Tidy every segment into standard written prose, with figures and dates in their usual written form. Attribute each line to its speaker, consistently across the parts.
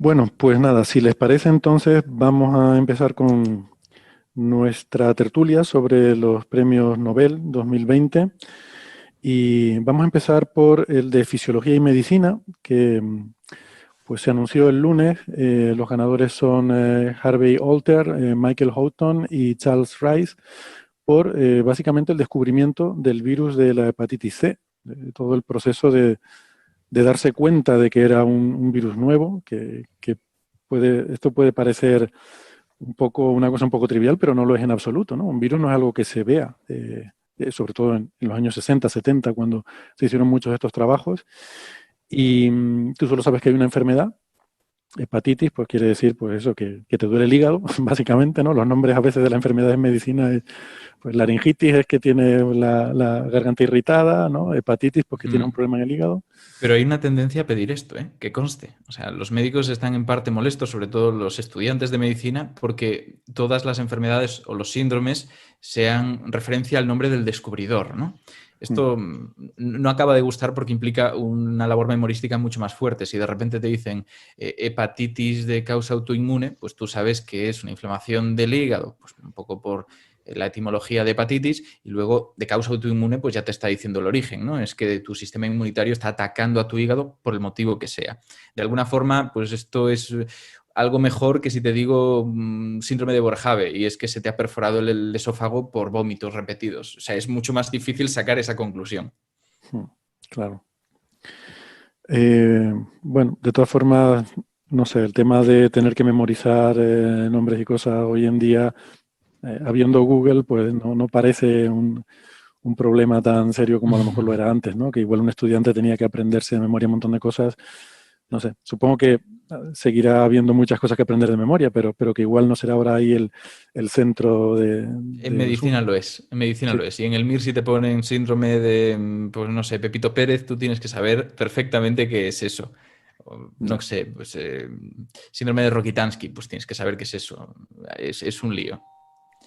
Speaker 1: Bueno, pues nada, si les parece entonces vamos a empezar con nuestra tertulia sobre los premios Nobel 2020 y vamos a empezar por el de Fisiología y Medicina, que pues se anunció el lunes. Los ganadores son Harvey Alter, Michael Houghton y Charles Rice por básicamente el descubrimiento del virus de la hepatitis C, de todo el proceso de darse cuenta de que era un virus nuevo, que esto puede parecer un poco, una cosa un poco trivial, pero no lo es en absoluto, ¿no? Un virus no es algo que se vea, sobre todo en los años 60, 70, cuando se hicieron muchos de estos trabajos. Y tú solo sabes que hay una enfermedad, hepatitis, pues quiere decir, pues eso, que te duele el hígado, básicamente, ¿no? Los nombres a veces de la enfermedad en medicina es, pues laringitis es que tiene la garganta irritada, ¿no? Hepatitis, pues que tiene un
Speaker 2: Mm.
Speaker 1: problema en el hígado.
Speaker 2: Pero hay una tendencia a pedir esto, ¿eh? Que conste. O sea, los médicos están en parte molestos, sobre todo los estudiantes de medicina, porque todas las enfermedades o los síndromes sean referencia al nombre del descubridor, ¿no?
Speaker 1: Mm.
Speaker 2: Esto no acaba de gustar porque implica una labor memorística mucho más fuerte. Si de repente te dicen hepatitis de causa autoinmune, pues tú sabes que es una inflamación del hígado, pues un poco por la etimología de hepatitis, y luego de causa autoinmune, pues ya te está diciendo el origen, ¿no? Es que tu sistema inmunitario está atacando a tu hígado por el motivo que sea. De alguna forma, pues esto es algo mejor que si te digo síndrome de Borjave, y es que se te ha perforado el esófago por vómitos repetidos. O sea, es mucho más difícil sacar esa conclusión.
Speaker 1: Mm. Claro. Bueno, de todas formas, no sé, el tema de tener que memorizar nombres y cosas hoy en día, habiendo Google, pues no parece un problema tan serio como a lo mejor lo era antes, ¿no? Que igual un estudiante tenía que aprenderse de memoria un montón de cosas. No sé, supongo que seguirá habiendo muchas cosas que aprender de memoria, pero que igual no será ahora ahí el centro
Speaker 2: En
Speaker 1: del
Speaker 2: medicina
Speaker 1: asunto.
Speaker 2: lo es, en medicina
Speaker 1: Sí,
Speaker 2: lo es. Y en el MIR si te ponen síndrome de, pues no sé, Pepito Pérez, tú tienes que saber perfectamente qué es eso. O, no
Speaker 1: ya,
Speaker 2: sé, pues síndrome de Rokitansky, pues tienes que saber qué es eso. Es un lío.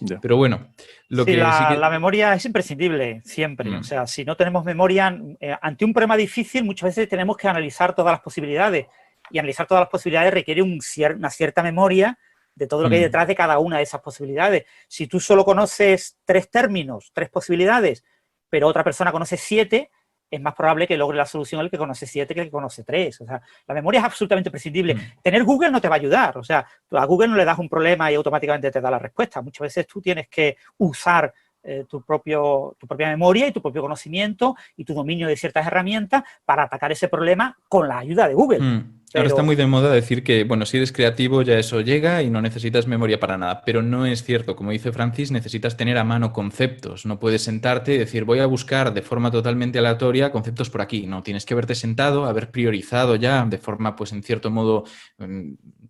Speaker 1: ya.
Speaker 2: Pero bueno, lo
Speaker 3: Sí,
Speaker 2: que sí
Speaker 3: la
Speaker 2: que...
Speaker 3: memoria es imprescindible, siempre. O
Speaker 2: Mm,
Speaker 3: sea, si no tenemos memoria, ante un problema difícil, muchas veces tenemos que analizar todas las posibilidades. Y analizar todas las posibilidades requiere una cierta memoria de todo lo que hay
Speaker 2: mm.
Speaker 3: detrás de cada una de esas posibilidades. Si tú solo conoces 3 términos, 3 posibilidades, pero otra persona conoce 7, es más probable que logre la solución el que conoce 7 que el que conoce 3. O sea, la memoria es absolutamente prescindible.
Speaker 2: Mm.
Speaker 3: Tener Google no te va a ayudar. O sea, tú a Google no le das un problema y automáticamente te da la respuesta. Muchas veces tú tienes que usar tu propia memoria y tu propio conocimiento y tu dominio de ciertas herramientas para atacar ese problema con la ayuda de Google.
Speaker 2: Ahora está
Speaker 3: Pero
Speaker 2: muy de moda decir que, bueno, si eres creativo ya eso llega y no necesitas memoria para nada, pero no es cierto. Como dice Francis, necesitas tener a mano conceptos. No puedes sentarte y decir, voy a buscar de forma totalmente aleatoria conceptos por aquí. No, tienes que haberte sentado, haber priorizado ya de forma, pues en cierto modo,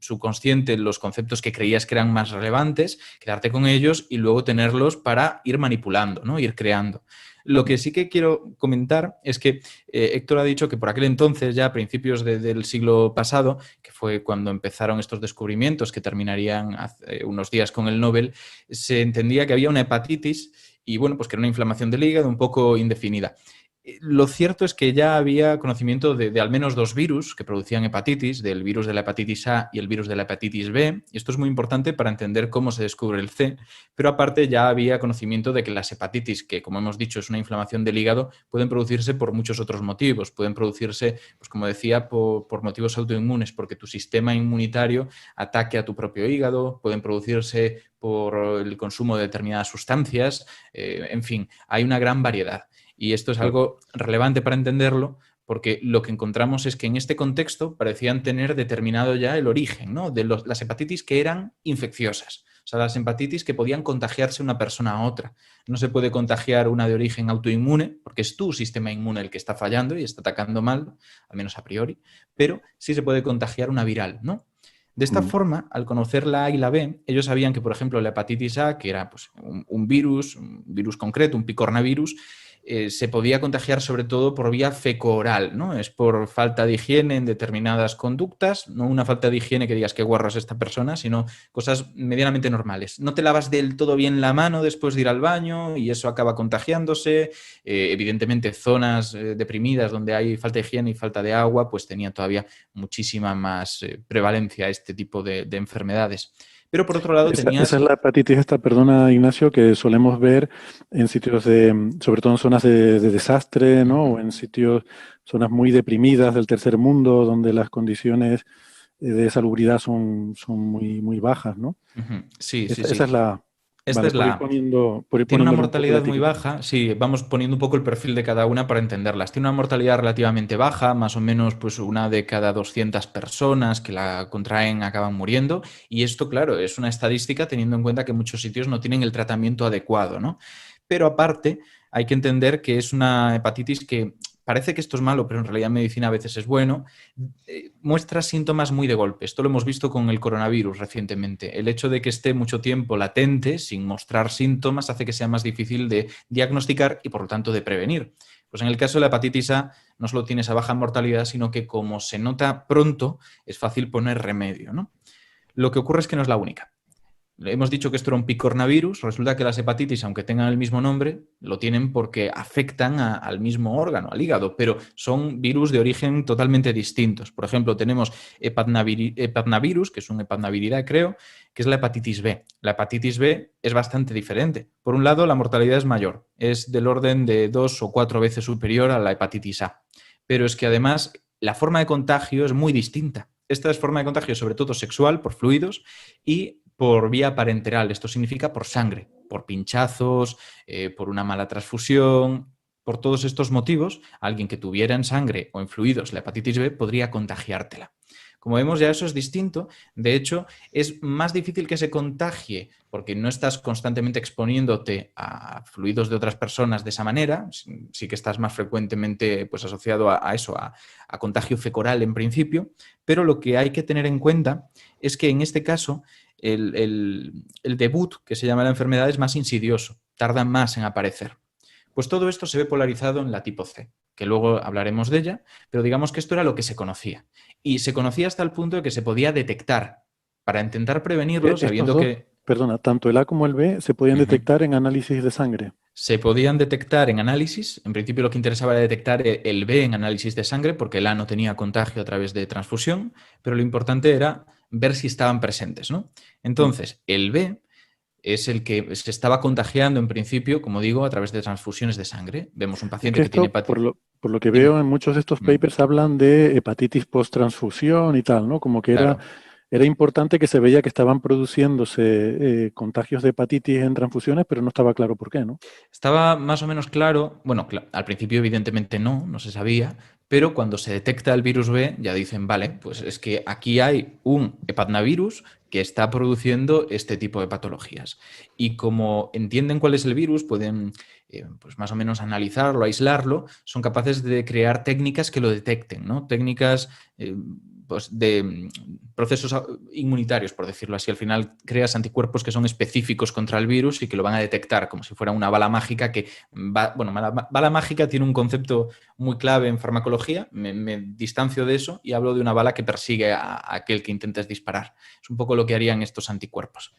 Speaker 2: subconsciente los conceptos que creías que eran más relevantes, quedarte con ellos y luego tenerlos para ir manipulando, ¿no? Ir creando. Lo que sí que quiero comentar es que Héctor ha dicho que por aquel entonces, ya a principios del siglo pasado, que fue cuando empezaron estos descubrimientos que terminarían hace unos días con el Nobel, se entendía que había una hepatitis y bueno, pues que era una inflamación del hígado un poco indefinida. Lo cierto es que ya había conocimiento de al menos 2 virus que producían hepatitis, del virus de la hepatitis A y el virus de la hepatitis B, y esto es muy importante para entender cómo se descubre el C, pero aparte ya había conocimiento de que las hepatitis, que como hemos dicho es una inflamación del hígado, pueden producirse por muchos otros motivos. Pueden producirse, pues como decía, por motivos autoinmunes, porque tu sistema inmunitario ataque a tu propio hígado, pueden producirse por el consumo de determinadas sustancias, en fin, hay una gran variedad. Y esto es
Speaker 1: Claro.
Speaker 2: algo relevante para entenderlo, porque lo que encontramos es que en este contexto parecían tener determinado ya el origen, ¿no? De las hepatitis que eran infecciosas. O sea, las hepatitis que podían contagiarse una persona a otra. No se puede contagiar una de origen autoinmune, porque es tu sistema inmune el que está fallando y está atacando mal, al menos a priori, pero sí se puede contagiar una viral, ¿no? De esta
Speaker 1: Mm.
Speaker 2: forma, al conocer la A y la B, ellos sabían que, por ejemplo, la hepatitis A, que era pues, un virus concreto, un picornavirus, se podía contagiar sobre todo por vía feco-oral, ¿no? Es por falta de higiene en determinadas conductas, no una falta de higiene que digas que guarro es esta persona, sino cosas medianamente normales. No te lavas del todo bien la mano después de ir al baño y eso acaba contagiándose. Evidentemente, zonas deprimidas donde hay falta de higiene y falta de agua, pues tenía todavía muchísima más prevalencia este tipo de enfermedades. Pero por otro lado
Speaker 1: Esa es la hepatitis esta, perdona Ignacio, que solemos ver en sitios sobre todo en zonas de desastre, ¿no? O en zonas muy deprimidas del tercer mundo, donde las condiciones de salubridad son muy, muy bajas, ¿no?
Speaker 2: Sí, sí,
Speaker 1: Esa
Speaker 2: sí.
Speaker 1: es la...
Speaker 2: Esta
Speaker 1: Vale,
Speaker 2: es la... Tiene una mortalidad muy baja. Sí, vamos poniendo un poco el perfil de cada una para entenderlas. Tiene una mortalidad relativamente baja, más o menos pues una de cada 200 personas que la contraen acaban muriendo. Y esto, claro, es una estadística teniendo en cuenta que muchos sitios no tienen el tratamiento adecuado, ¿no? Pero aparte, hay que entender que es una hepatitis que parece que esto es malo, pero en realidad en medicina a veces es bueno. Muestra síntomas muy de golpe. Esto lo hemos visto con el coronavirus recientemente. El hecho de que esté mucho tiempo latente, sin mostrar síntomas, hace que sea más difícil de diagnosticar y, por lo tanto, de prevenir. Pues en el caso de la hepatitis A, no solo tiene esa baja mortalidad, sino que como se nota pronto, es fácil poner remedio, ¿no? Lo que ocurre es que no es la única. Hemos dicho que esto era un picornavirus, resulta que las hepatitis, aunque tengan el mismo nombre, lo tienen porque afectan al mismo órgano, al hígado, pero son virus de origen totalmente distintos. Por ejemplo, tenemos hepatnavirus, que es un hepatnaviridae, creo, que es la hepatitis B. La hepatitis B es bastante diferente. Por un lado, la mortalidad es mayor, es del orden de 2 o 4 veces superior a la hepatitis A. Pero es que además la forma de contagio es muy distinta. Esta es forma de contagio sobre todo sexual, por fluidos, y por vía parenteral. Esto significa por sangre, por pinchazos, por una mala transfusión. Por todos estos motivos, alguien que tuviera en sangre o en fluidos la hepatitis B podría contagiártela. Como vemos, ya eso es distinto. De hecho, es más difícil que se contagie porque no estás constantemente exponiéndote a fluidos de otras personas de esa manera. Sí que estás más frecuentemente pues, asociado a eso, a contagio fecoral en principio. Pero lo que hay que tener en cuenta es que en este caso el debut, que se llama la enfermedad, es más insidioso, tarda más en aparecer. Pues todo esto se ve polarizado en la tipo C, que luego hablaremos de ella, pero digamos que esto era lo que se conocía. Y se conocía hasta el punto de que se podía detectar para intentar prevenirlo, sabiendo que...
Speaker 1: Perdona, tanto el A como el B se podían detectar en análisis de sangre.
Speaker 2: Se podían detectar en análisis. En principio lo que interesaba era detectar el B en análisis de sangre, porque el A no tenía contagio a través de transfusión, pero lo importante era ver si estaban presentes, ¿no? Entonces, el B es el que se estaba contagiando en principio, como digo, a través de transfusiones de sangre. Vemos un paciente que tiene hepatitis.
Speaker 1: Por lo que veo en muchos de estos papers hablan de hepatitis post-transfusión y tal, ¿no? Como que
Speaker 2: Claro.
Speaker 1: era importante que se veía que estaban produciéndose contagios de hepatitis en transfusiones, pero no estaba claro por qué, ¿no?
Speaker 2: Estaba más o menos claro, bueno, al principio evidentemente no se sabía, pero cuando se detecta el virus B ya dicen, vale, pues es que aquí hay un hepatnavirus que está produciendo este tipo de patologías. Y como entienden cuál es el virus, pueden pues más o menos analizarlo, aislarlo, son capaces de crear técnicas que lo detecten, ¿no? Técnicas pues de procesos inmunitarios, por decirlo así. Al final creas anticuerpos que son específicos contra el virus y que lo van a detectar como si fuera una bala mágica que va, bueno, bala mágica tiene un concepto muy clave en farmacología, me distancio de eso y hablo de una bala que persigue a aquel que intentes disparar. Es un poco lo que harían estos anticuerpos.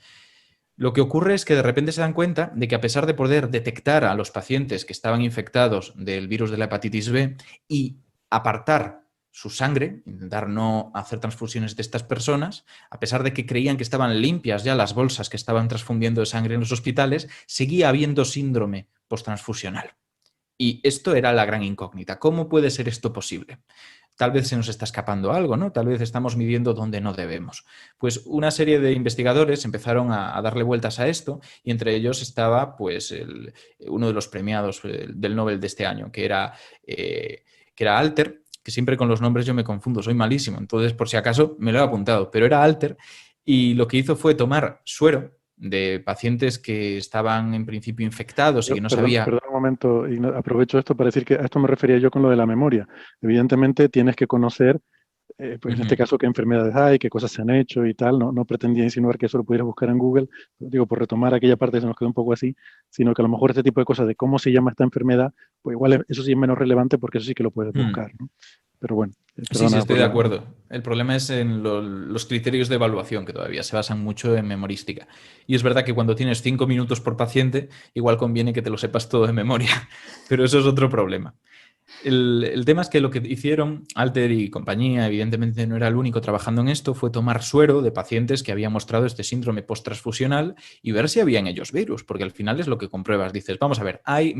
Speaker 2: Lo que ocurre es que de repente se dan cuenta de que a pesar de poder detectar a los pacientes que estaban infectados del virus de la hepatitis B y apartar su sangre, intentar no hacer transfusiones de estas personas, a pesar de que creían que estaban limpias ya las bolsas que estaban transfundiendo de sangre en los hospitales, seguía habiendo síndrome posttransfusional. Y esto era la gran incógnita. ¿Cómo puede ser esto posible? Tal vez se nos está escapando algo, ¿no? Tal vez estamos midiendo donde no debemos. Pues una serie de investigadores empezaron a darle vueltas a esto y entre ellos estaba pues uno de los premiados del Nobel de este año, que era Alter, que siempre con los nombres yo me confundo, soy malísimo, entonces por si acaso me lo he apuntado, pero era Alter y lo que hizo fue tomar suero de pacientes que estaban en principio infectados y que no sabía...
Speaker 1: Perdón un momento, y aprovecho esto para decir que a esto me refería yo con lo de la memoria. Evidentemente tienes que conocer pues en este caso qué enfermedades hay, qué cosas se han hecho y tal. No pretendía insinuar que eso lo pudieras buscar en Google, pero digo, por retomar aquella parte se nos quedó un poco así, sino que a lo mejor este tipo de cosas de cómo se llama esta enfermedad, pues igual eso sí es menos relevante porque eso sí que lo puedes buscar, ¿no? Pero bueno,
Speaker 2: Sí,
Speaker 1: perdona
Speaker 2: estoy
Speaker 1: por
Speaker 2: de acuerdo. El problema es en los criterios de evaluación, que todavía se basan mucho en memorística. Y es verdad que cuando tienes 5 minutos por paciente, igual conviene que te lo sepas todo de memoria, pero eso es otro problema. El tema es que lo que hicieron Alter y compañía, evidentemente no era el único trabajando en esto, fue tomar suero de pacientes que habían mostrado este síndrome post-transfusional y ver si había en ellos virus, porque al final es lo que compruebas. Dices, vamos a ver, ¿hay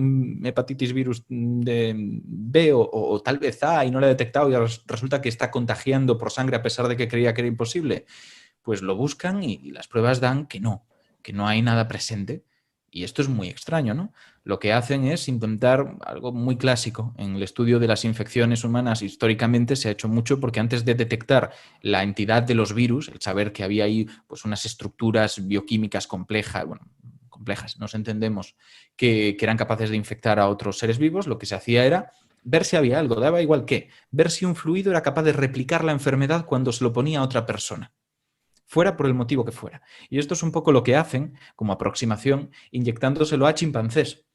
Speaker 2: hepatitis virus de B o tal vez A y no la he detectado y resulta que está contagiando por sangre a pesar de que creía que era imposible? Pues lo buscan y las pruebas dan que no hay nada presente. Y esto es muy extraño, ¿no? Lo que hacen es intentar algo muy clásico. En el estudio de las infecciones humanas históricamente se ha hecho mucho porque antes de detectar la entidad de los virus, el saber que había ahí pues, unas estructuras bioquímicas complejas, bueno, complejas, nos entendemos, que eran capaces de infectar a otros seres vivos, lo que se hacía era ver si había algo, daba igual qué, ver si un fluido era capaz de replicar la enfermedad cuando se lo ponía a otra persona, fuera por el motivo que fuera. Y esto es un poco lo que hacen como aproximación inyectándoselo a chimpancés.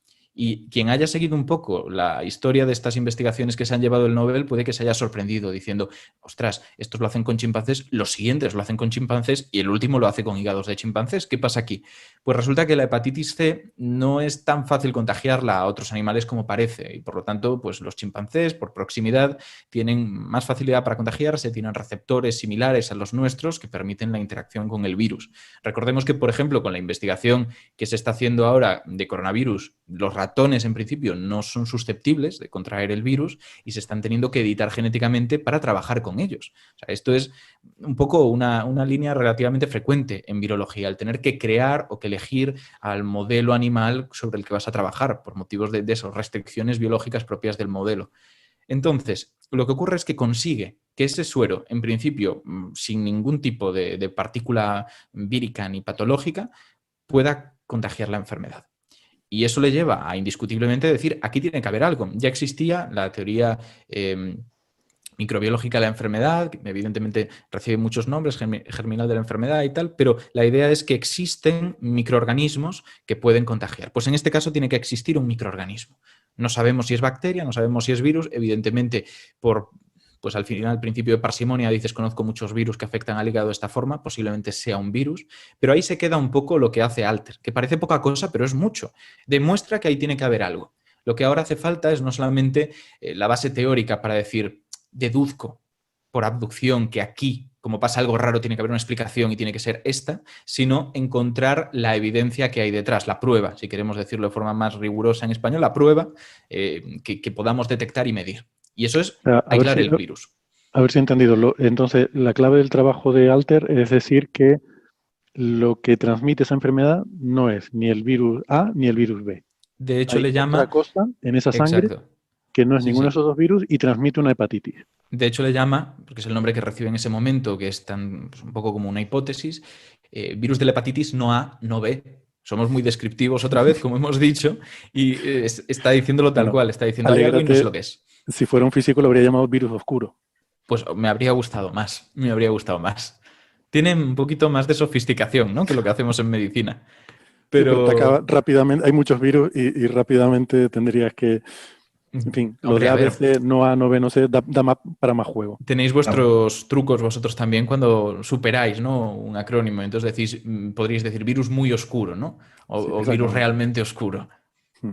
Speaker 2: Y quien haya seguido un poco la historia de estas investigaciones que se han llevado el Nobel puede que se haya sorprendido diciendo, ostras, estos lo hacen con chimpancés, los siguientes lo hacen con chimpancés y el último lo hace con hígados de chimpancés. ¿Qué pasa aquí? Pues resulta que la hepatitis C no es tan fácil contagiarla a otros animales como parece y por lo tanto, pues los chimpancés, por proximidad, tienen más facilidad para contagiarse, tienen receptores similares a los nuestros que permiten la interacción con el virus. Recordemos que, por ejemplo, con la investigación que se está haciendo ahora de coronavirus, los ratones en principio no son susceptibles de contraer el virus y se están teniendo que editar genéticamente para trabajar con ellos. O sea, esto es un poco una línea relativamente frecuente en virología, el tener que crear o que elegir al modelo animal sobre el que vas a trabajar por motivos de esas restricciones biológicas propias del modelo. Entonces, lo que ocurre es que consigue que ese suero, en principio, sin ningún tipo de partícula vírica ni patológica, pueda contagiar la enfermedad. Y eso le lleva a indiscutiblemente decir, aquí tiene que haber algo. Ya existía la teoría microbiológica de la enfermedad, que evidentemente recibe muchos nombres, germinal de la enfermedad y tal, pero la idea es que existen microorganismos que pueden contagiar. Pues en este caso tiene que existir un microorganismo. No sabemos si es bacteria, no sabemos si es virus, evidentemente pues al final, al principio de parsimonia, dices, conozco muchos virus que afectan al hígado de esta forma, posiblemente sea un virus, pero ahí se queda un poco lo que hace Alter, que parece poca cosa, pero es mucho. Demuestra que ahí tiene que haber algo. Lo que ahora hace falta es no solamente la base teórica para decir, deduzco por abducción que aquí, como pasa algo raro, tiene que haber una explicación y tiene que ser esta, sino encontrar la evidencia que hay detrás, la prueba, si queremos decirlo de forma más rigurosa en español, la prueba que podamos detectar y medir. Y eso es aislar el virus.
Speaker 1: A ver si he entendido. Entonces, la clave del trabajo de Alter es decir que lo que transmite esa enfermedad no es ni el virus A ni el virus B.
Speaker 2: De hecho,
Speaker 1: Hay
Speaker 2: le llama...
Speaker 1: otra cosa en esa sangre
Speaker 2: Exacto.
Speaker 1: que no es
Speaker 2: Sí,
Speaker 1: ninguno de
Speaker 2: sí.
Speaker 1: esos dos virus y transmite una hepatitis.
Speaker 2: De hecho, le llama, porque es el nombre que recibe en ese momento, que es tan, pues, un poco como una hipótesis, virus de la hepatitis no A, no B. Somos muy descriptivos otra vez, como hemos dicho, y está diciéndolo tal cual, está diciendo hay algo y no sé lo que es.
Speaker 1: Si fuera un físico lo habría llamado virus oscuro.
Speaker 2: Pues me habría gustado más, me habría gustado más. Tiene un poquito más de sofisticación, ¿no?, que lo que hacemos en medicina.
Speaker 1: Pero te acaba
Speaker 2: Pero
Speaker 1: rápidamente, hay muchos virus y rápidamente tendrías que, en fin, lo
Speaker 2: hombre,
Speaker 1: de
Speaker 2: a ver,
Speaker 1: ABC, no A, no B, no C, da más, para más juego.
Speaker 2: tenéis vuestros trucos vosotros también cuando superáis, ¿no?, un acrónimo. Entonces decís, podríais decir virus muy oscuro, ¿no?
Speaker 1: Sí,
Speaker 2: O virus
Speaker 1: exactamente.
Speaker 2: realmente oscuro.
Speaker 1: Mm.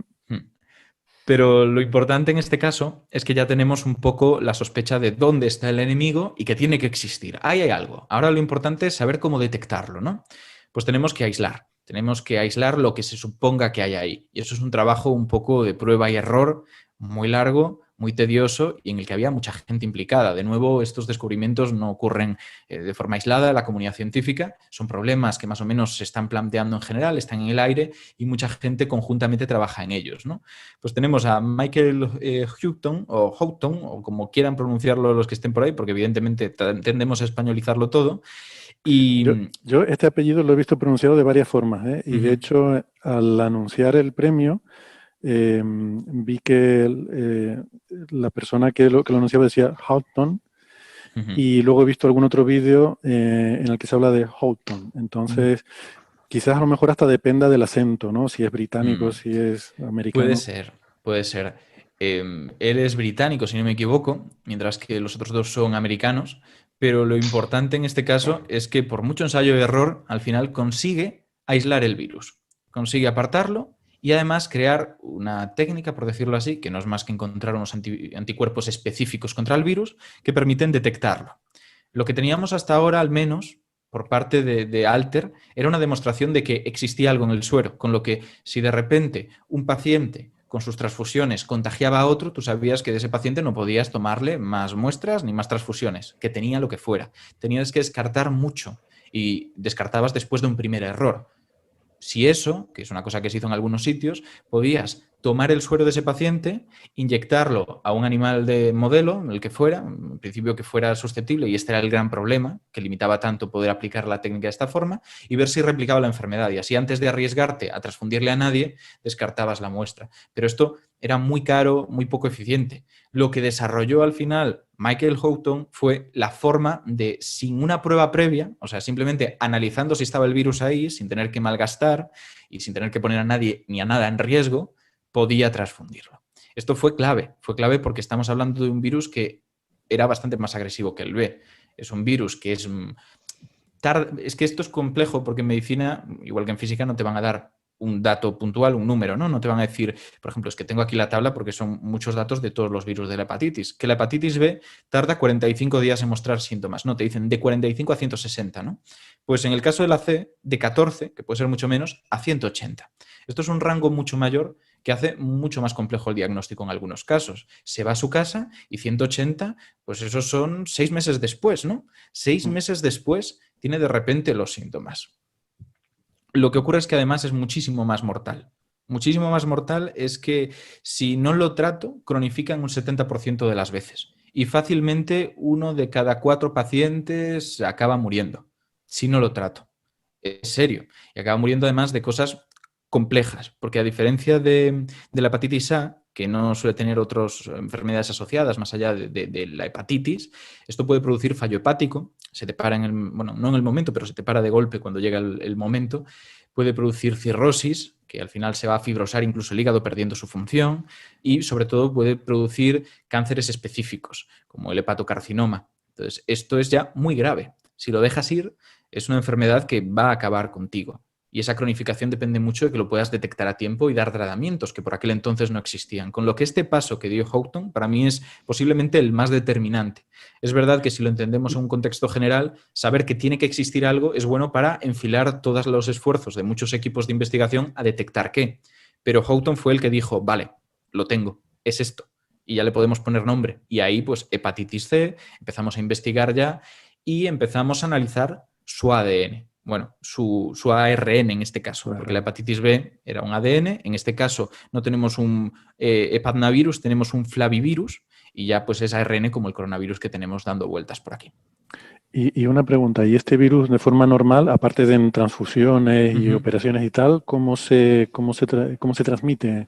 Speaker 2: Pero lo importante en este caso es que ya tenemos un poco la sospecha de dónde está el enemigo y que tiene que existir. Ahí hay algo. Ahora lo importante es saber cómo detectarlo, ¿no? Pues tenemos que aislar lo que se suponga que hay ahí. Y eso es un trabajo un poco de prueba y error, muy largo, muy tedioso y en el que había mucha gente implicada. De nuevo, estos descubrimientos no ocurren de forma aislada, la comunidad científica, son problemas que más o menos se están planteando en general, están en el aire y mucha gente conjuntamente trabaja en ellos, ¿no? Pues tenemos a Michael Houghton, o como quieran pronunciarlo los que estén por ahí, porque evidentemente tendemos a españolizarlo todo. Y
Speaker 1: Yo este apellido lo he visto pronunciado de varias formas, ¿eh? Y de hecho, al anunciar el premio, vi que la persona que lo anunciaba decía Houghton,
Speaker 2: Ujú.
Speaker 1: Y luego he visto algún otro vídeo en el que se habla de Houghton. Entonces, quizás a lo mejor hasta dependa del acento, ¿no? Si es británico,
Speaker 2: Mm.
Speaker 1: si es
Speaker 2: Puede
Speaker 1: americano.
Speaker 2: ser, puede ser. Él es británico, si no me equivoco, mientras que los otros dos son americanos, pero lo importante en este caso es que por mucho ensayo y error, al final consigue aislar el virus, consigue apartarlo y además crear una técnica, por decirlo así, que no es más que encontrar unos anticuerpos específicos contra el virus que permiten detectarlo. Lo que teníamos hasta ahora, al menos, por parte de Alter, era una demostración de que existía algo en el suero, con lo que si de repente un paciente con sus transfusiones contagiaba a otro, tú sabías que de ese paciente no podías tomarle más muestras ni más transfusiones, que tenía lo que fuera. Tenías que descartar mucho y descartabas después de un primer error. Si eso, que es una cosa que se hizo en algunos sitios, podías tomar el suero de ese paciente, inyectarlo a un animal de modelo, el que fuera, en principio que fuera susceptible, y este era el gran problema, que limitaba tanto poder aplicar la técnica de esta forma, y ver si replicaba la enfermedad. Y así, antes de arriesgarte a transfundirle a nadie, descartabas la muestra. Pero esto era muy caro, muy poco eficiente. Lo que desarrolló al final Michael Houghton fue la forma de, sin una prueba previa, o sea, simplemente analizando si estaba el virus ahí, sin tener que malgastar y sin tener que poner a nadie ni a nada en riesgo, podía transfundirlo. Esto fue clave porque estamos hablando de un virus que era bastante más agresivo que el B. Es un virus que es... Es que esto es complejo porque en medicina, igual que en física, no te van a dar un dato puntual, un número, ¿no? No te van a decir, por ejemplo, es que tengo aquí la tabla porque son muchos datos de todos los virus de la hepatitis, que la hepatitis B tarda 45 días en mostrar síntomas, no, te dicen de 45 a 160, ¿no? Pues en el caso de la C, de 14, que puede ser mucho menos, a 180. Esto es un rango mucho mayor que hace mucho más complejo el diagnóstico en algunos casos. Se va a su casa y 180, pues esos son 6 meses después, ¿no? 6 meses después tiene de repente los síntomas. Lo que ocurre es que además es muchísimo más mortal. Muchísimo más mortal es que si no lo trato, cronifica en un 70% de las veces. Y fácilmente 1 de cada 4 pacientes acaba muriendo si no lo trato. Es serio. Y acaba muriendo además de cosas complejas, porque a diferencia de la hepatitis A, que no suele tener otras enfermedades asociadas más allá de la hepatitis, esto puede producir fallo hepático, se te para bueno, no en el momento, pero se te para de golpe cuando llega el momento, puede producir cirrosis, que al final se va a fibrosar incluso el hígado perdiendo su función, y sobre todo puede producir cánceres específicos, como el hepatocarcinoma. Entonces, esto es ya muy grave. Si lo dejas ir, es una enfermedad que va a acabar contigo. Y esa cronificación depende mucho de que lo puedas detectar a tiempo y dar tratamientos que por aquel entonces no existían. Con lo que este paso que dio Houghton para mí es posiblemente el más determinante. Es verdad que si lo entendemos en un contexto general, saber que tiene que existir algo es bueno para enfilar todos los esfuerzos de muchos equipos de investigación a detectar qué. Pero Houghton fue el que dijo, vale, lo tengo, es esto. Y ya le podemos poner nombre. Y ahí, pues, hepatitis C, empezamos a investigar ya y empezamos a analizar su ADN. Bueno, su ARN en este caso, porque la hepatitis B era un ADN. En este caso no tenemos un hepatnavirus, tenemos un flavivirus y ya pues es ARN como el coronavirus que tenemos dando vueltas por aquí.
Speaker 1: Y una pregunta, ¿y este virus de forma normal, aparte de en transfusiones y operaciones y tal, cómo se transmite?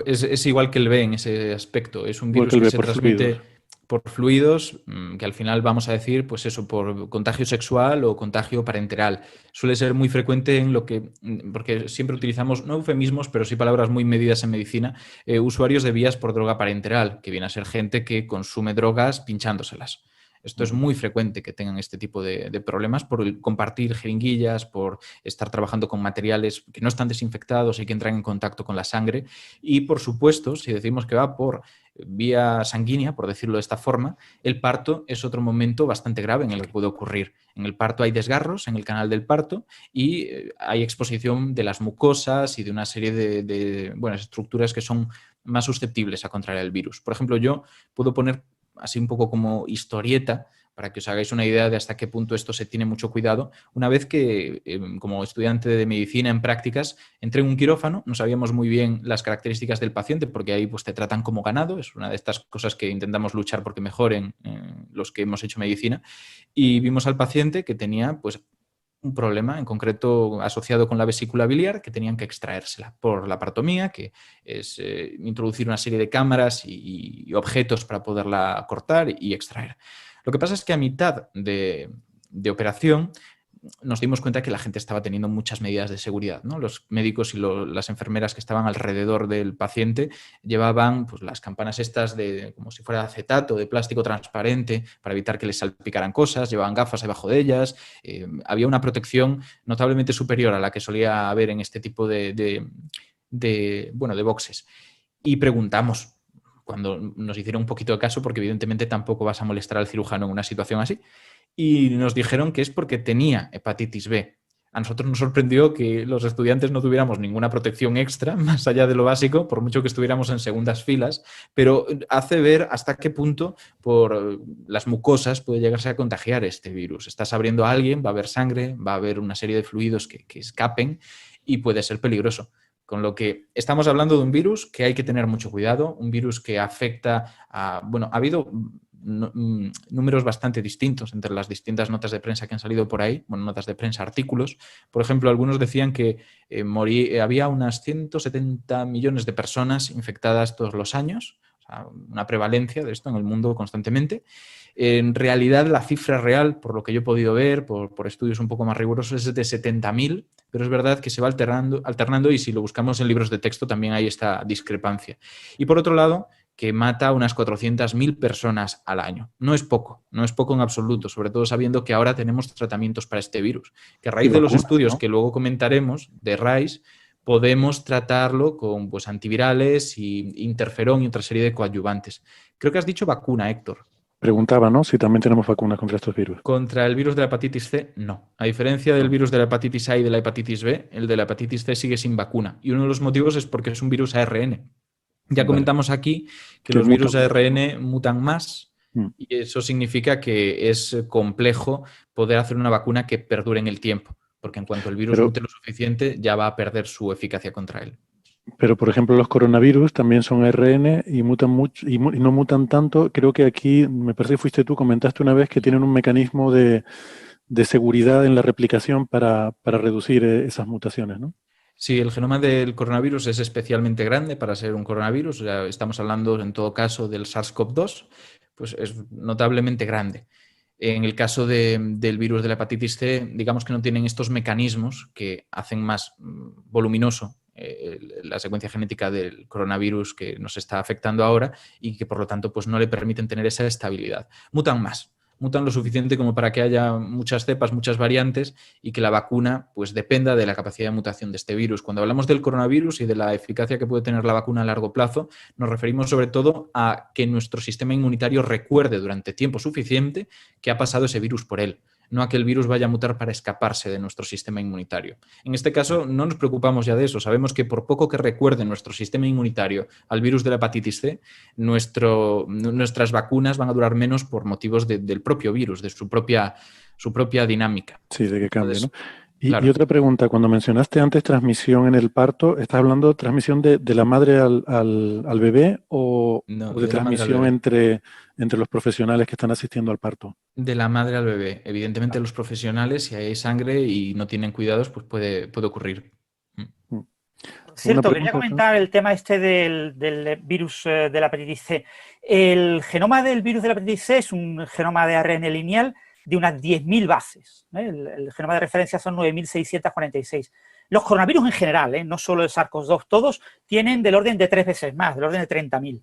Speaker 2: Es igual que el B en ese aspecto. Es un
Speaker 1: Igual que
Speaker 2: virus
Speaker 1: el
Speaker 2: que
Speaker 1: B
Speaker 2: se
Speaker 1: por fluidos.
Speaker 2: transmite por fluidos, que al final vamos a decir, pues eso, por contagio sexual o contagio parenteral. Suele ser muy frecuente en lo que, porque siempre utilizamos, no eufemismos, pero sí palabras muy medidas en medicina, usuarios de vías por droga parenteral, que viene a ser gente que consume drogas pinchándoselas. Esto es muy frecuente que tengan este tipo de problemas por compartir jeringuillas, por estar trabajando con materiales que no están desinfectados y que entran en contacto con la sangre. Y, por supuesto, si decimos que va por vía sanguínea, por decirlo de esta forma, el parto es otro momento bastante grave en el que puede ocurrir. En el parto hay desgarros en el canal del parto y hay exposición de las mucosas y de una serie de estructuras que son más susceptibles a contraer el virus. Por ejemplo, yo puedo poner así un poco como historieta, para que os hagáis una idea de hasta qué punto esto se tiene mucho cuidado. Una vez que, como estudiante de medicina en prácticas, entré en un quirófano, no sabíamos muy bien las características del paciente, porque ahí pues, te tratan como ganado, es una de estas cosas que intentamos luchar porque mejoren los que hemos hecho medicina, y vimos al paciente que tenía pues, un problema en concreto asociado con la vesícula biliar, que tenían que extraérsela por la partomía, que es introducir una serie de cámaras y objetos para poderla cortar y extraer. Lo que pasa es que a mitad de operación nos dimos cuenta que la gente estaba teniendo muchas medidas de seguridad, ¿no? Los médicos y las enfermeras que estaban alrededor del paciente llevaban pues, las campanas estas como si fuera de acetato, de plástico transparente, para evitar que les salpicaran cosas, llevaban gafas debajo de ellas, había una protección notablemente superior a la que solía haber en este tipo de boxes. Y preguntamos, cuando nos hicieron un poquito de caso, porque evidentemente tampoco vas a molestar al cirujano en una situación así, y nos dijeron que es porque tenía hepatitis B. A nosotros nos sorprendió que los estudiantes no tuviéramos ninguna protección extra, más allá de lo básico, por mucho que estuviéramos en segundas filas, pero hace ver hasta qué punto por las mucosas puede llegarse a contagiar este virus. Estás abriendo a alguien, va a haber sangre, va a haber una serie de fluidos que escapen y puede ser peligroso. Con lo que estamos hablando de un virus que hay que tener mucho cuidado, un virus que afecta a... Bueno, ha habido números bastante distintos entre las distintas notas de prensa que han salido por ahí, bueno, notas de prensa, artículos. Por ejemplo, algunos decían que había unas 170 millones de personas infectadas todos los años, o sea, una prevalencia de esto en el mundo constantemente. En realidad, la cifra real, por lo que yo he podido ver, por estudios un poco más rigurosos, es de 70.000, pero es verdad que se va alternando y si lo buscamos en libros de texto también hay esta discrepancia. Y por otro lado, que mata a unas 400.000 personas al año. No es poco en absoluto, sobre todo sabiendo que ahora tenemos tratamientos para este virus, que a raíz de los estudios, ¿no?, que luego comentaremos de Rice, podemos tratarlo con pues, antivirales y interferón y otra serie de coadyuvantes. Creo que has dicho vacuna, Héctor.
Speaker 1: Preguntaba, ¿no?, si también tenemos vacunas contra estos virus.
Speaker 2: Contra el virus de la hepatitis C, no. A diferencia del virus de la hepatitis A y de la hepatitis B, el de la hepatitis C sigue sin vacuna. Y uno de los motivos es porque es un virus ARN. Ya comentamos aquí que los virus ARN mutan más y eso significa que es complejo poder hacer una vacuna que perdure en el tiempo, porque en cuanto el virus mute lo suficiente ya va a perder su eficacia contra él.
Speaker 1: Pero, por ejemplo, los coronavirus también son ARN y mutan mucho y no mutan tanto. Creo que aquí, me parece que fuiste tú, comentaste una vez que tienen un mecanismo de seguridad en la replicación para reducir esas mutaciones, ¿no?
Speaker 2: Sí, el genoma del coronavirus es especialmente grande para ser un coronavirus. O sea, estamos hablando en todo caso del SARS-CoV-2, pues es notablemente grande. En el caso del virus de la hepatitis C, digamos que no tienen estos mecanismos que hacen más voluminoso la secuencia genética del coronavirus que nos está afectando ahora y que por lo tanto pues, no le permiten tener esa estabilidad. Mutan lo suficiente como para que haya muchas cepas, muchas variantes y que la vacuna pues dependa de la capacidad de mutación de este virus. Cuando hablamos del coronavirus y de la eficacia que puede tener la vacuna a largo plazo, nos referimos sobre todo a que nuestro sistema inmunitario recuerde durante tiempo suficiente que ha pasado ese virus por él, no a que el virus vaya a mutar para escaparse de nuestro sistema inmunitario. En este caso no nos preocupamos ya de eso. Sabemos que por poco que recuerde nuestro sistema inmunitario al virus de la hepatitis C, nuestras vacunas van a durar menos por motivos del propio virus, de su propia dinámica.
Speaker 1: Sí, de que cambie, ¿no? Claro. Y otra pregunta, cuando mencionaste antes transmisión en el parto, ¿estás hablando de transmisión de la madre al bebé o de transmisión entre los profesionales que están asistiendo al parto?
Speaker 2: De la madre al bebé. Evidentemente los profesionales, si hay sangre y no tienen cuidados, pues puede ocurrir.
Speaker 3: Cierto, quería comentar el tema este del virus de la hepatitis C. El genoma del virus de la hepatitis C es un genoma de ARN lineal de unas 10.000 bases. El genoma de referencia son 9.646. Los coronavirus en general, no solo el SARS-CoV-2, todos tienen del orden de 3 veces más, del orden de 30.000.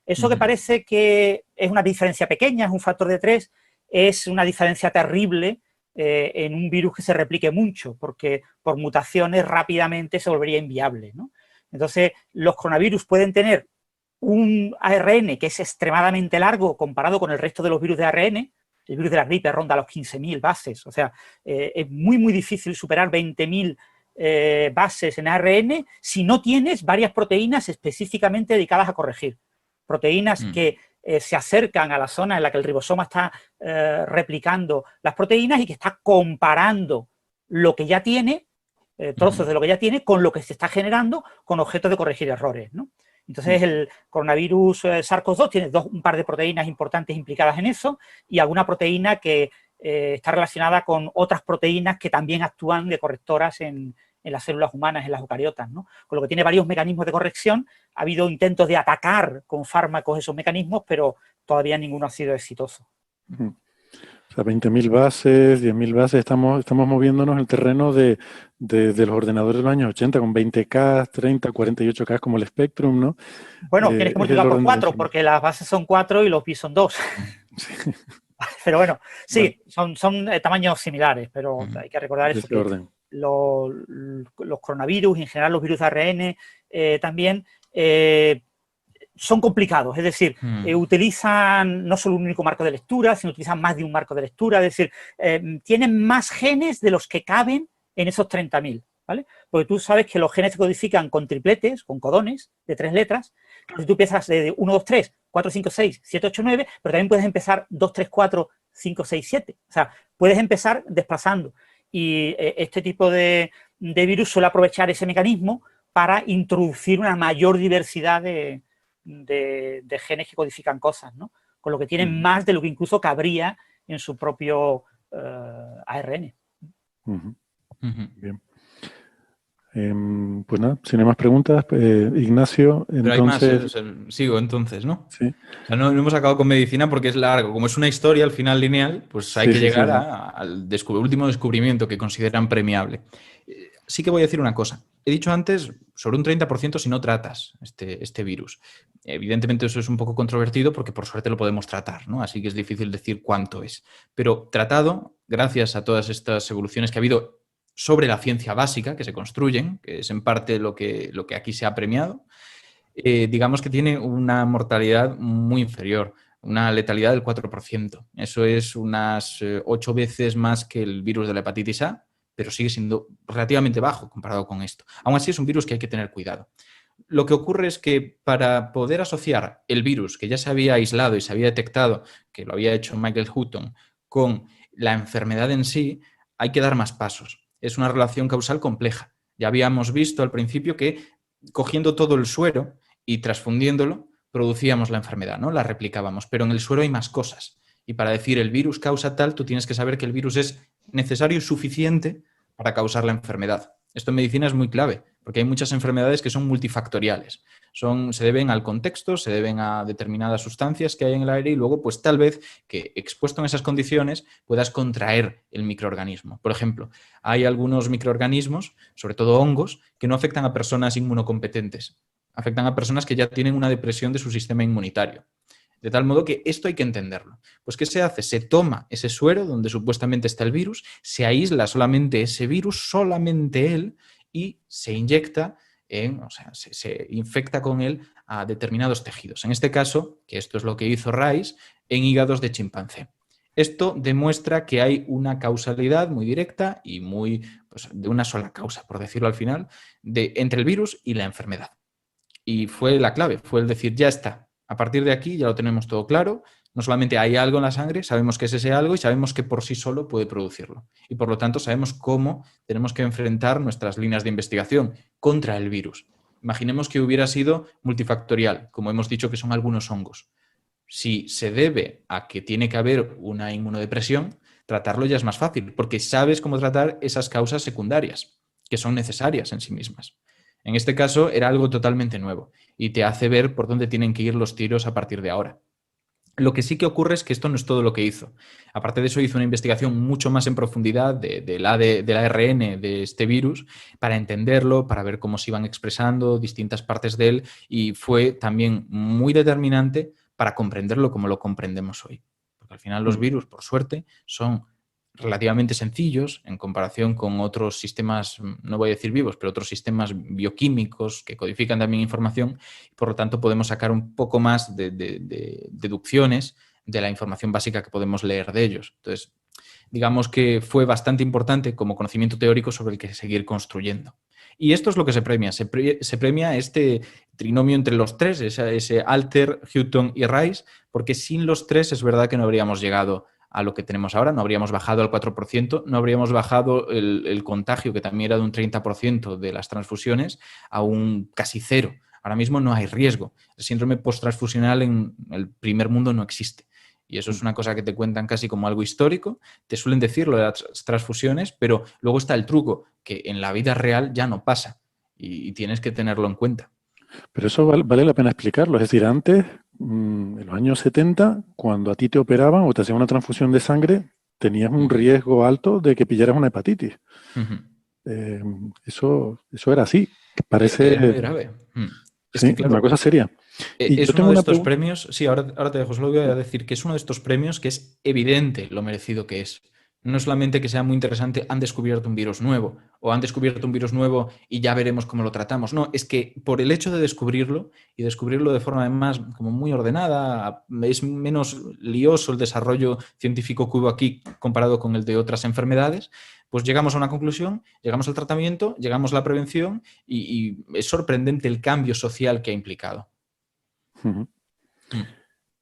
Speaker 3: Eso que parece que es una diferencia pequeña, es un factor de 3, es una diferencia terrible en un virus que se replique mucho, porque por mutaciones rápidamente se volvería inviable, ¿no? Entonces, los coronavirus pueden tener un ARN que es extremadamente largo comparado con el resto de los virus de ARN. El virus de la gripe ronda los 15.000 bases, o sea, es muy, muy difícil superar 20.000 bases en ARN si no tienes varias proteínas específicamente dedicadas a corregir. Proteínas que se acercan a la zona en la que el ribosoma está replicando las proteínas y que está comparando lo que ya tiene, trozos de lo que ya tiene, con lo que se está generando con objeto de corregir errores, ¿no? Entonces, el coronavirus SARS-CoV-2 tiene un par de proteínas importantes implicadas en eso y alguna proteína que está relacionada con otras proteínas que también actúan de correctoras en las células humanas, en las eucariotas, ¿no? Con lo que tiene varios mecanismos de corrección. Ha habido intentos de atacar con fármacos esos mecanismos, pero todavía ninguno ha sido exitoso.
Speaker 1: O sea, 20.000 bases, 10.000 bases, estamos moviéndonos en el terreno de los ordenadores de los años 80 con 20K, 30, 48K como el Spectrum, ¿no?
Speaker 3: Bueno, tienes que
Speaker 1: Es el
Speaker 3: multiplicar por
Speaker 1: orden de la
Speaker 3: 4 porque las bases son 4 y los bits son 2.
Speaker 1: Sí.
Speaker 3: Pero bueno, sí,
Speaker 1: Bueno,
Speaker 3: son tamaños similares, pero hay que recordar
Speaker 1: de
Speaker 3: eso,
Speaker 1: ese
Speaker 3: que
Speaker 1: orden.
Speaker 3: los coronavirus y en general los virus de ARN también son complicados, es decir, utilizan no solo un único marco de lectura, sino utilizan más de un marco de lectura, es decir, tienen más genes de los que caben en esos 30.000, ¿vale? Porque tú sabes que los genes se codifican con tripletes, con codones de 3 letras. Entonces tú empiezas de 1, 2, 3, 4, 5, 6, 7, 8, 9, pero también puedes empezar 2, 3, 4, 5, 6, 7. O sea, puedes empezar desplazando. Y este tipo de virus suele aprovechar ese mecanismo para introducir una mayor diversidad de genes que codifican cosas, ¿no? Con lo que tienen más de lo que incluso cabría en su propio ARN.
Speaker 1: Bien. Pues nada, si no hay más preguntas, Ignacio,
Speaker 2: Pero
Speaker 1: entonces...
Speaker 2: hay más, sigo entonces, ¿no?
Speaker 1: Sí.
Speaker 2: O sea, no hemos acabado con medicina porque es largo. Como es una historia al final lineal, pues hay que llegar al último descubrimiento que consideran premiable. Sí que voy a decir una cosa. He dicho antes sobre un 30% si no tratas este virus. Evidentemente eso es un poco controvertido porque por suerte lo podemos tratar, ¿no? Así que es difícil decir cuánto es. Pero tratado, gracias a todas estas evoluciones que ha habido sobre la ciencia básica que se construyen, que es en parte lo que aquí se ha premiado, digamos que tiene una mortalidad muy inferior, una letalidad del 4%. Eso es unas 8 veces más que el virus de la hepatitis A, pero sigue siendo relativamente bajo comparado con esto. Aún así es un virus que hay que tener cuidado. Lo que ocurre es que para poder asociar el virus que ya se había aislado y se había detectado, que lo había hecho Michael Hutton, con la enfermedad en sí, hay que dar más pasos. Es una relación causal compleja. Ya habíamos visto al principio que cogiendo todo el suero y transfundiéndolo, producíamos la enfermedad, ¿no? La replicábamos, pero en el suero hay más cosas. Y para decir el virus causa tal, tú tienes que saber que el virus es necesario y suficiente para causar la enfermedad. Esto en medicina es muy clave, porque hay muchas enfermedades que son multifactoriales. Se deben al contexto, se deben a determinadas sustancias que hay en el aire y luego, pues tal vez que expuesto en esas condiciones puedas contraer el microorganismo. Por ejemplo, hay algunos microorganismos, sobre todo hongos, que no afectan a personas inmunocompetentes. Afectan a personas que ya tienen una depresión de su sistema inmunitario. De tal modo que esto hay que entenderlo. Pues ¿qué se hace? Se toma ese suero donde supuestamente está el virus, se aísla solamente ese virus, solamente él, y se inyecta, se infecta con él a determinados tejidos. En este caso, que esto es lo que hizo Rice, en hígados de chimpancé. Esto demuestra que hay una causalidad muy directa y de una sola causa, por decirlo al final, entre el virus y la enfermedad. Y fue la clave, fue el decir, ya está, a partir de aquí ya lo tenemos todo claro, no solamente hay algo en la sangre, sabemos que es ese algo y sabemos que por sí solo puede producirlo. Y por lo tanto sabemos cómo tenemos que enfrentar nuestras líneas de investigación contra el virus. Imaginemos que hubiera sido multifactorial, como hemos dicho que son algunos hongos. Si se debe a que tiene que haber una inmunodepresión, tratarlo ya es más fácil, porque sabes cómo tratar esas causas secundarias, que son necesarias en sí mismas. En este caso era algo totalmente nuevo y te hace ver por dónde tienen que ir los tiros a partir de ahora. Lo que sí que ocurre es que esto no es todo lo que hizo. Aparte de eso, hizo una investigación mucho más en profundidad del ARN de este virus para entenderlo, para ver cómo se iban expresando distintas partes de él y fue también muy determinante para comprenderlo como lo comprendemos hoy. Porque al final los virus, por suerte, son relativamente sencillos en comparación con otros sistemas, no voy a decir vivos, pero otros sistemas bioquímicos que codifican también información y por lo tanto podemos sacar un poco más de deducciones de la información básica que podemos leer de ellos. Entonces, digamos que fue bastante importante como conocimiento teórico sobre el que seguir construyendo. Y esto es lo que se premia. Se premia este trinomio entre los tres, ese Alter, Hutton y Rice, porque sin los tres es verdad que no habríamos llegado a lo que tenemos ahora, no habríamos bajado al 4%, no habríamos bajado el contagio, que también era de un 30% de las transfusiones, a un casi cero. Ahora mismo no hay riesgo. El síndrome posttransfusional en el primer mundo no existe. Y eso es una cosa que te cuentan casi como algo histórico. Te suelen decir lo de las transfusiones, pero luego está el truco, que en la vida real ya no pasa y tienes que tenerlo en cuenta.
Speaker 1: Pero eso vale la pena explicarlo. Es decir, antes, en los años 70, cuando a ti te operaban o te hacían una transfusión de sangre, tenías un riesgo alto de que pillaras una hepatitis. Eh, eso era así. Parece,
Speaker 2: Es muy grave. Es
Speaker 1: sí,
Speaker 2: que, claro,
Speaker 1: una cosa seria. Y
Speaker 2: es
Speaker 1: yo
Speaker 2: uno
Speaker 1: tengo
Speaker 2: de
Speaker 1: una
Speaker 2: estos
Speaker 1: pregunta.
Speaker 2: premios, sí, ahora te dejo, solo voy a decir que es uno de estos premios que es evidente lo merecido que es. No solamente que sea muy interesante, han descubierto un virus nuevo, o han descubierto un virus nuevo y ya veremos cómo lo tratamos. No, es que por el hecho de descubrirlo, y descubrirlo de forma además como muy ordenada, es menos lioso el desarrollo científico que hubo aquí comparado con el de otras enfermedades, pues llegamos a una conclusión, llegamos al tratamiento, llegamos a la prevención y es sorprendente el cambio social que ha implicado.
Speaker 1: Ujú.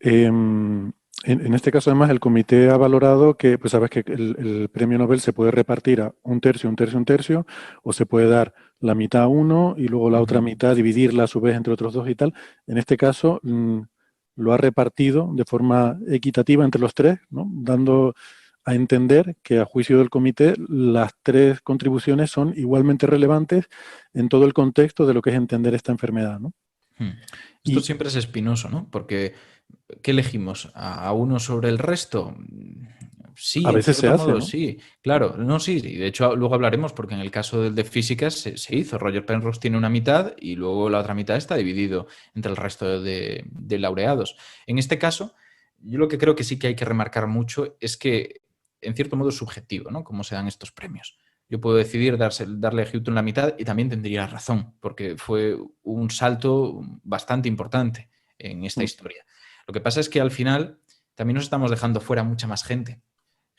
Speaker 2: Mm.
Speaker 1: En este caso, además, el comité ha valorado que, pues sabes que el premio Nobel se puede repartir a un tercio, un tercio, un tercio, o se puede dar la mitad a uno y luego la otra mitad, dividirla a su vez entre otros dos y tal. En este caso, lo ha repartido de forma equitativa entre los tres, ¿no? Dando a entender que, a juicio del comité, las tres contribuciones son igualmente relevantes en todo el contexto de lo que es entender esta enfermedad, ¿no?
Speaker 2: Esto
Speaker 1: Y
Speaker 2: siempre es espinoso, ¿no? Porque, ¿qué elegimos? ¿A uno sobre el resto?
Speaker 1: a
Speaker 2: Sí, en
Speaker 1: veces se
Speaker 2: cierto
Speaker 1: hace,
Speaker 2: modo,
Speaker 1: ¿no?
Speaker 2: sí. Claro, no, sí. Y de hecho, luego hablaremos, porque en el caso del de físicas se hizo. Roger Penrose tiene una mitad y luego la otra mitad está dividido entre el resto de laureados. En este caso, yo lo que creo que sí que hay que remarcar mucho es que, en cierto modo, es subjetivo, ¿no? Cómo se dan estos premios. Yo puedo decidir darle a Houghton la mitad y también tendría razón, porque fue un salto bastante importante en esta
Speaker 1: Mm.
Speaker 2: historia. Lo que pasa es que al final también nos estamos dejando fuera mucha más gente.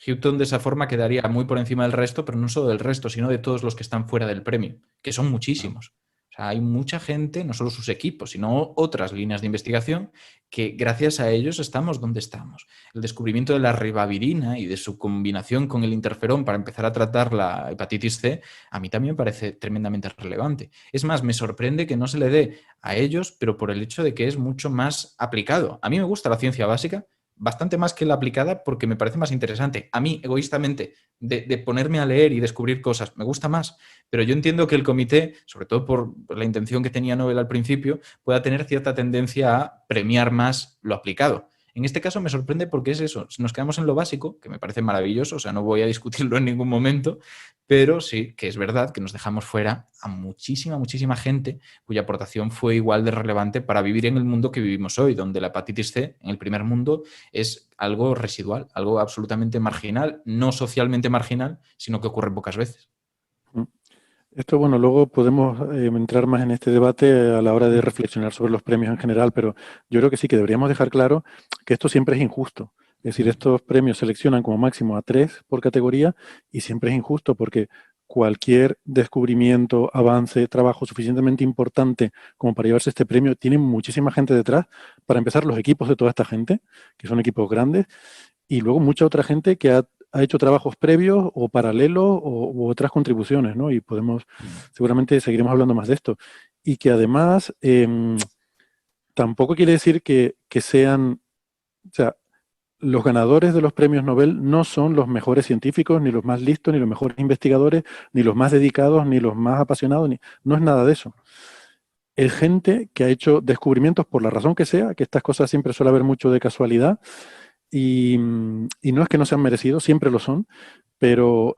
Speaker 2: Houghton de esa forma quedaría muy por encima del resto, pero no solo del resto, sino de todos los que están fuera del premio, que son muchísimos. O sea, hay mucha gente, no solo sus equipos, sino otras líneas de investigación, que gracias a ellos estamos donde estamos. El descubrimiento de la ribavirina y de su combinación con el interferón para empezar a tratar la hepatitis C, a mí también me parece tremendamente relevante. Es más, me sorprende que no se le dé a ellos, pero por el hecho de que es mucho más aplicado. A mí me gusta la ciencia básica, bastante más que la aplicada, porque me parece más interesante. A mí, egoístamente, de ponerme a leer y descubrir cosas, me gusta más. Pero yo entiendo que el comité, sobre todo por la intención que tenía Nobel al principio, pueda tener cierta tendencia a premiar más lo aplicado. En este caso me sorprende porque es eso, nos quedamos en lo básico, que me parece maravilloso, o sea, no voy a discutirlo en ningún momento, pero sí que es verdad que nos dejamos fuera a muchísima, muchísima gente cuya aportación fue igual de relevante para vivir en el mundo que vivimos hoy, donde la hepatitis C, en el primer mundo, es algo residual, algo absolutamente marginal, no socialmente marginal, sino que ocurre pocas veces.
Speaker 1: Mm. Esto, bueno, luego podemos entrar más en este debate a la hora de reflexionar sobre los premios en general, pero yo creo que sí que deberíamos dejar claro que esto siempre es injusto. Es decir, estos premios seleccionan como máximo a 3 por categoría y siempre es injusto porque cualquier descubrimiento, avance, trabajo suficientemente importante como para llevarse este premio tiene muchísima gente detrás. Para empezar, los equipos de toda esta gente, que son equipos grandes, y luego mucha otra gente que ha hecho trabajos previos o paralelos u otras contribuciones, ¿no? Y seguramente seguiremos hablando más de esto. Y que además tampoco quiere decir que sean, o sea, los ganadores de los premios Nobel no son los mejores científicos, ni los más listos, ni los mejores investigadores, ni los más dedicados, ni los más apasionados, no es nada de eso. Es gente que ha hecho descubrimientos por la razón que sea, que estas cosas siempre suele haber mucho de casualidad, y no es que no sean merecidos, siempre lo son, pero,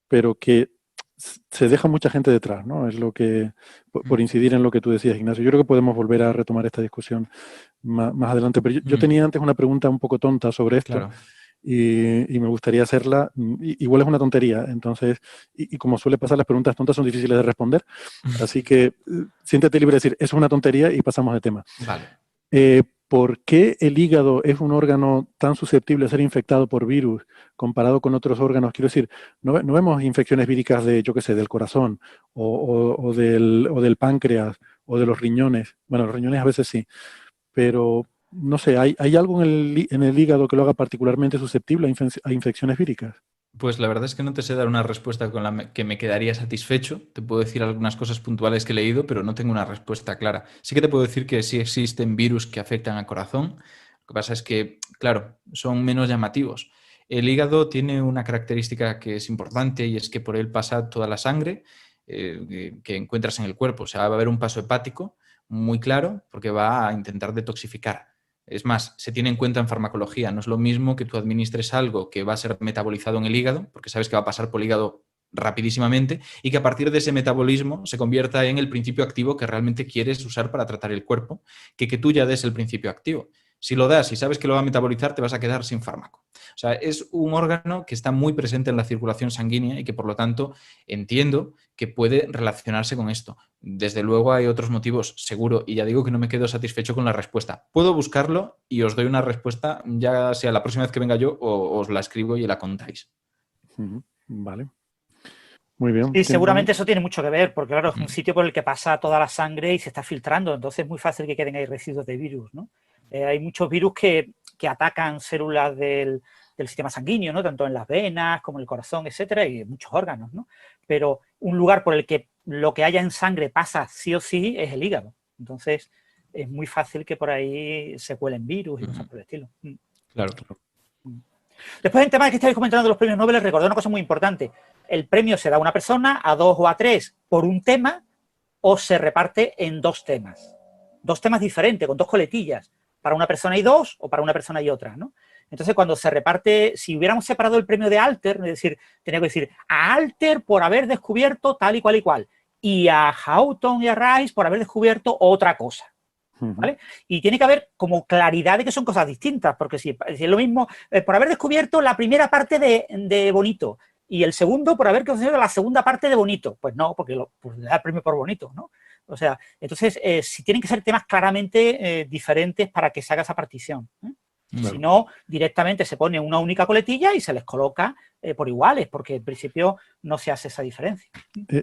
Speaker 1: pero que se deja mucha gente detrás, ¿no? Es lo que, por incidir en lo que tú decías, Ignacio. Yo creo que podemos volver a retomar esta discusión más adelante, pero yo tenía antes una pregunta un poco tonta sobre esto.
Speaker 2: Claro.
Speaker 1: Y me gustaría hacerla, igual es una tontería, entonces, y como suele pasar, las preguntas tontas son difíciles de responder, así que siéntete libre de decir, eso es una tontería y pasamos de tema.
Speaker 2: Vale.
Speaker 1: ¿Por qué el hígado es un órgano tan susceptible a ser infectado por virus comparado con otros órganos? Quiero decir, no vemos infecciones víricas de, yo qué sé, del corazón o del páncreas o de los riñones. Bueno, los riñones a veces sí, pero no sé, ¿hay algo en el hígado que lo haga particularmente susceptible a infecciones víricas?
Speaker 2: Pues la verdad es que no te sé dar una respuesta con la que me quedaría satisfecho. Te puedo decir algunas cosas puntuales que he leído, pero no tengo una respuesta clara. Sí que te puedo decir que sí existen virus que afectan al corazón. Lo que pasa es que, claro, son menos llamativos. El hígado tiene una característica que es importante y es que por él pasa toda la sangre que encuentras en el cuerpo. O sea, va a haber un paso hepático muy claro porque va a intentar detoxificar. Es más, se tiene en cuenta en farmacología. No es lo mismo que tú administres algo que va a ser metabolizado en el hígado, porque sabes que va a pasar por el hígado rapidísimamente, y que a partir de ese metabolismo se convierta en el principio activo que realmente quieres usar para tratar el cuerpo, que tú ya des el principio activo. Si lo das y sabes que lo va a metabolizar, te vas a quedar sin fármaco. O sea, es un órgano que está muy presente en la circulación sanguínea y que, por lo tanto, entiendo que puede relacionarse con esto. Desde luego hay otros motivos, seguro, y ya digo que no me quedo satisfecho con la respuesta. Puedo buscarlo y os doy una respuesta, ya sea la próxima vez que venga yo, o os la escribo y la contáis.
Speaker 1: Vale. Muy bien.
Speaker 3: Y seguramente eso tiene mucho que ver, porque claro, es un sitio por el que pasa toda la sangre y se está filtrando, entonces es muy fácil que queden ahí residuos de virus, ¿no? Hay muchos virus que atacan células del sistema sanguíneo, ¿no? Tanto en las venas como en el corazón, etcétera, y en muchos órganos, ¿no? Pero un lugar por el que lo que haya en sangre pasa sí o sí es el hígado. Entonces es muy fácil que por ahí se cuelen virus y cosas por el estilo.
Speaker 2: Claro.
Speaker 3: Después, en tema que estáis comentando de los premios Nobel, recordad una cosa muy importante. El premio se da a una persona, a 2 o a 3 por un tema, o se reparte en 2 temas. 2 temas diferentes, con 2 coletillas. Para una persona y 2, o para una persona y otra, ¿no? Entonces, cuando se reparte, si hubiéramos separado el premio de Alter, es decir, tenía que decir a Alter por haber descubierto tal y cual, y a Houghton y a Rice por haber descubierto otra cosa, ¿vale? Y tiene que haber como claridad de que son cosas distintas, porque si es lo mismo, por haber descubierto la primera parte de Bonito, y el segundo por haber conocido la segunda parte de Bonito, pues no, porque pues le da el premio por Bonito, ¿no? O sea, entonces, si tienen que ser temas claramente diferentes para que se haga esa partición, ¿eh? Claro. Si no, directamente se pone una única coletilla y se les coloca por iguales, porque en principio no se hace esa diferencia.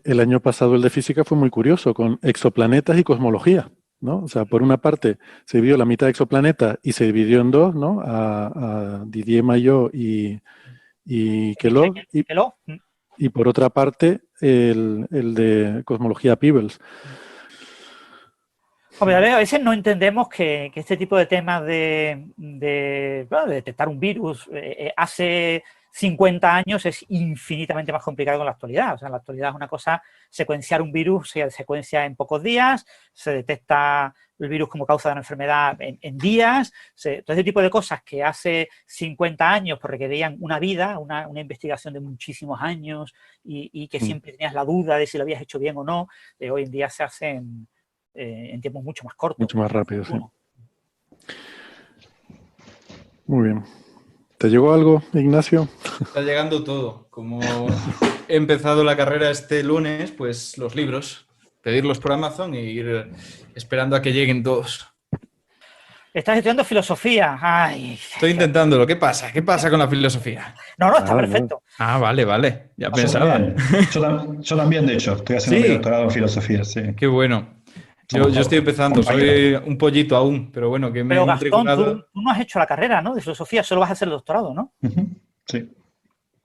Speaker 1: El año pasado el de física fue muy curioso, con exoplanetas y cosmología, ¿no? O sea, por una parte se dividió la mitad de exoplanetas y se dividió en 2, ¿no? A Didier Maillot y Kellogg. Y por otra parte, el de cosmología Peebles.
Speaker 3: Hombre, a veces no entendemos que este tipo de temas de detectar un virus hace 50 años es infinitamente más complicado que en la actualidad. O sea, en la actualidad es una cosa, secuenciar un virus se secuencia en pocos días, se detecta el virus como causa de una enfermedad en días. Todo ese tipo de cosas que hace 50 años pues, requerían una vida, una investigación de muchísimos años y que siempre tenías la duda de si lo habías hecho bien o no, hoy en día se hacen en tiempos mucho más cortos.
Speaker 1: Mucho más rápido, sí. Muy bien. ¿Te llegó algo, Ignacio?
Speaker 2: Está llegando todo. Como he empezado la carrera este lunes, pues los libros, pedirlos por Amazon e ir esperando a que lleguen todos.
Speaker 3: Estás estudiando filosofía. Ay.
Speaker 2: Estoy intentándolo. ¿Qué pasa? ¿Qué pasa con la filosofía?
Speaker 3: No, está perfecto.
Speaker 2: Ah, vale. Ya pensaba.
Speaker 4: Yo también, de hecho, estoy haciendo mi doctorado en filosofía, sí.
Speaker 2: Qué bueno. Yo estoy empezando, soy un pollito aún, pero bueno, que me he
Speaker 3: Gastón,
Speaker 2: matriculado.
Speaker 3: tú no has hecho la carrera, ¿no? De filosofía, solo vas a hacer el doctorado, ¿no?
Speaker 4: Sí.